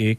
1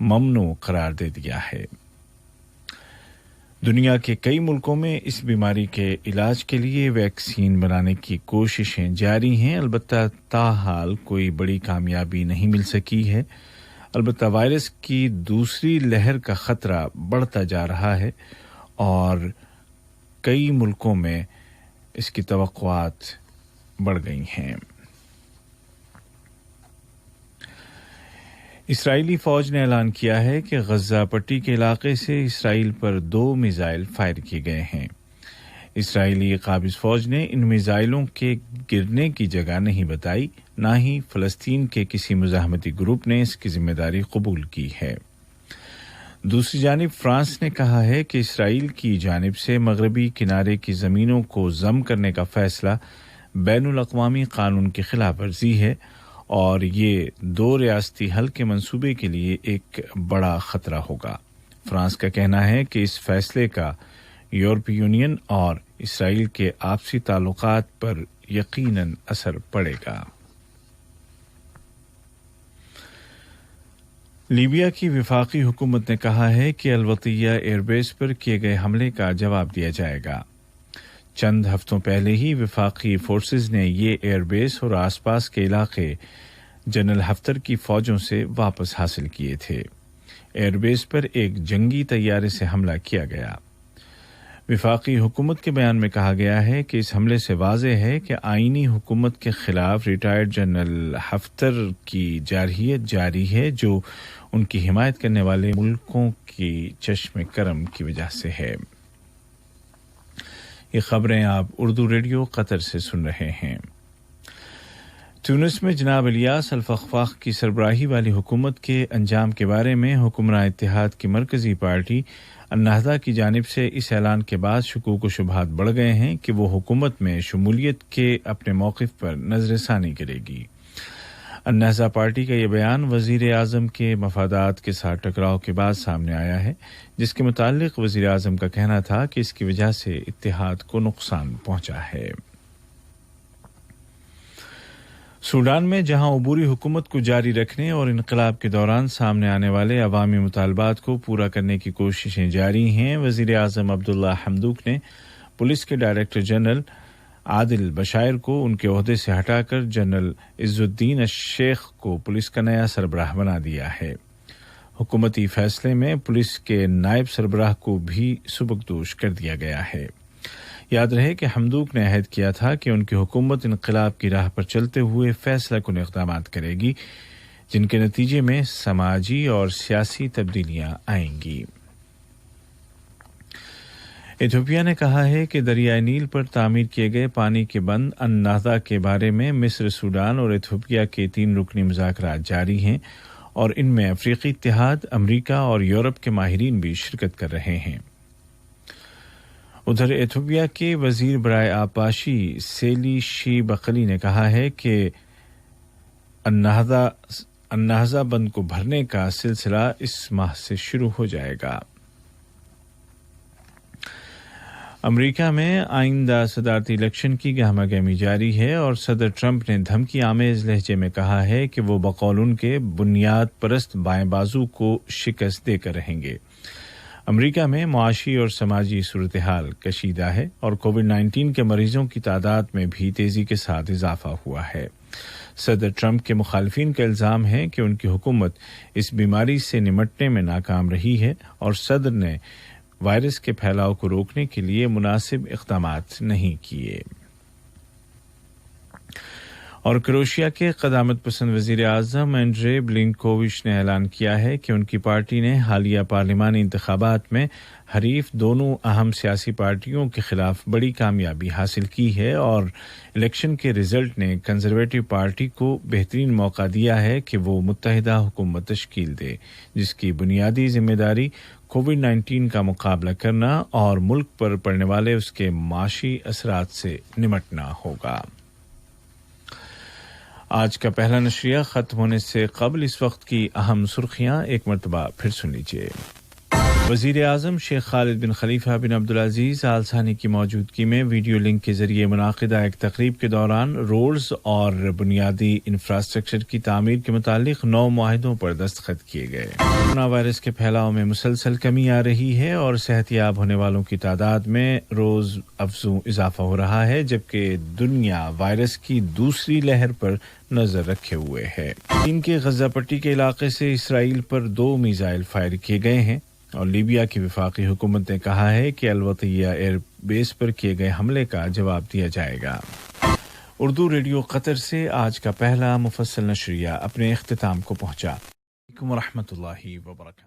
ممنوع قرار دے دیا ہے۔ دنیا کے کئی ملکوں میں اس بیماری کے علاج کے لیے ویکسین بنانے کی کوششیں جاری ہیں، البتہ تاحال کوئی بڑی کامیابی نہیں مل سکی ہے۔ البتہ وائرس کی دوسری لہر کا خطرہ بڑھتا جا رہا ہے اور کئی ملکوں میں اس کی توقعات بڑھ گئی ہیں۔ اسرائیلی فوج نے اعلان کیا ہے کہ غزہ پٹی کے علاقے سے اسرائیل پر 2 میزائل فائر کیے گئے ہیں۔ اسرائیلی قابض فوج نے ان میزائلوں کے گرنے کی جگہ نہیں بتائی، نہ ہی فلسطین کے کسی مزاحمتی گروپ نے اس کی ذمہ داری قبول کی ہے۔ دوسری جانب فرانس نے کہا ہے کہ اسرائیل کی جانب سے مغربی کنارے کی زمینوں کو ضم کرنے کا فیصلہ بین الاقوامی قانون کی خلاف ورزی ہے اور یہ 2 ریاستی حل کے منصوبے کے لیے ایک بڑا خطرہ ہوگا۔ فرانس کا کہنا ہے کہ اس فیصلے کا یورپی یونین اور اسرائیل کے آپسی تعلقات پر یقیناً اثر پڑے گا۔ لیبیا کی وفاقی حکومت نے کہا ہے کہ الوطیہ ایئر بیس پر کیے گئے حملے کا جواب دیا جائے گا۔ چند ہفتوں پہلے ہی وفاقی فورسز نے یہ ایئر بیس اور آس پاس کے علاقے جنرل حفتر کی فوجوں سے واپس حاصل کیے تھے۔ ایئر بیس پر ایک جنگی طیارے سے حملہ کیا گیا۔ وفاقی حکومت کے بیان میں کہا گیا ہے کہ اس حملے سے واضح ہے کہ آئینی حکومت کے خلاف ریٹائرڈ جنرل حفتر کی جارحیت جاری ہے، جو ان کی حمایت کرنے والے ملکوں کی چشم کرم کی وجہ سے ہے۔ یہ خبریں آپ اردو ریڈیو قطر سے سن رہے ہیں۔ تونس میں جناب الیاس الفخفاق کی سربراہی والی حکومت کے انجام کے بارے میں حکمراں اتحاد کی مرکزی پارٹی النہضہ کی جانب سے اس اعلان کے بعد شکوک و شبہات بڑھ گئے ہیں کہ وہ حکومت میں شمولیت کے اپنے موقف پر نظر ثانی کرے گی۔ النہضہ پارٹی کا یہ بیان وزیر اعظم کے مفادات کے ساتھ ٹکراؤ کے بعد سامنے آیا ہے، جس کے متعلق وزیر اعظم کا کہنا تھا کہ اس کی وجہ سے اتحاد کو نقصان پہنچا ہے۔ سوڈان میں جہاں عبوری حکومت کو جاری رکھنے اور انقلاب کے دوران سامنے آنے والے عوامی مطالبات کو پورا کرنے کی کوششیں جاری ہیں، وزیر اعظم عبداللہ حمدوک نے پولیس کے ڈائریکٹر جنرل عادل بشائر کو ان کے عہدے سے ہٹا کر جنرل عز الدین الشیخ کو پولیس کا نیا سربراہ بنا دیا ہے۔ حکومتی فیصلے میں پولیس کے نائب سربراہ کو بھی سبکدوش کر دیا گیا ہے۔ یاد رہے کہ حمدوک نے عہد کیا تھا کہ ان کی حکومت انقلاب کی راہ پر چلتے ہوئے فیصلہ کن اقدامات کرے گی، جن کے نتیجے میں سماجی اور سیاسی تبدیلیاں آئیں گی۔ ایتھوپیا نے کہا ہے کہ دریائے نیل پر تعمیر کیے گئے پانی کے بند النہضہ کے بارے میں مصر، سوڈان اور ایتھوپیا کے 3 رکنی مذاکرات جاری ہیں اور ان میں افریقی اتحاد، امریکہ اور یورپ کے ماہرین بھی شرکت کر رہے ہیں۔ ادھر ایتھوپیا کے وزیر برائے آبپاشی سیلی شی بقلی نے کہا ہے کہ النہضہ بند کو بھرنے کا سلسلہ اس ماہ سے شروع ہو جائے گا۔ امریکہ میں آئندہ صدارتی الیکشن کی گہما گہمی جاری ہے اور صدر ٹرمپ نے دھمکی آمیز لہجے میں کہا ہے کہ وہ بقول ان کے بنیاد پرست بائیں بازو کو شکست دے کر رہیں گے۔ امریکہ میں معاشی اور سماجی صورتحال کشیدہ ہے اور کووڈ-19 کے مریضوں کی تعداد میں بھی تیزی کے ساتھ اضافہ ہوا ہے۔ صدر ٹرمپ کے مخالفین کا الزام ہے کہ ان کی حکومت اس بیماری سے نمٹنے میں ناکام رہی ہے اور صدر نے وائرس کے پھیلاؤ کو روکنے کے لیے مناسب اقدامات نہیں کیے۔ اور کروشیا کے قدامت پسند وزیر اعظم اینڈری بلینکووچ نے اعلان کیا ہے کہ ان کی پارٹی نے حالیہ پارلیمانی انتخابات میں حریف دونوں اہم سیاسی پارٹیوں کے خلاف بڑی کامیابی حاصل کی ہے اور الیکشن کے رزلٹ نے کنزرویٹو پارٹی کو بہترین موقع دیا ہے کہ وہ متحدہ حکومت تشکیل دے، جس کی بنیادی ذمہ داری کووڈ-19 کا مقابلہ کرنا اور ملک پر پڑنے والے اس کے معاشی اثرات سے نمٹنا ہوگا۔ آج کا پہلا نشریہ ختم ہونے سے قبل اس وقت کی اہم سرخیاں ایک مرتبہ پھر سن لیجیے۔ وزیر اعظم شیخ خالد بن خلیفہ بن عبدالعزیز آل ثانی کی موجودگی میں ویڈیو لنک کے ذریعے منعقدہ ایک تقریب کے دوران روڈز اور بنیادی انفراسٹرکچر کی تعمیر کے متعلق 9 معاہدوں پر دستخط کیے گئے۔ کورونا وائرس کے پھیلاؤ میں مسلسل کمی آ رہی ہے اور صحت یاب ہونے والوں کی تعداد میں روز افزوں اضافہ ہو رہا ہے، جبکہ دنیا وائرس کی دوسری لہر پر نظر رکھے ہوئے ہے۔ چین کے غزہ پٹی کے علاقے سے اسرائیل پر 2 میزائل فائر کیے گئے ہیں اور لیبیا کی وفاقی حکومت نے کہا ہے کہ الوطیہ ایئر بیس پر کیے گئے حملے کا جواب دیا جائے گا۔ اردو ریڈیو قطر سے آج کا پہلا مفصل نشریہ اپنے اختتام کو پہنچا۔ وعلیکم ورحمۃ اللہ وبرکاتہ۔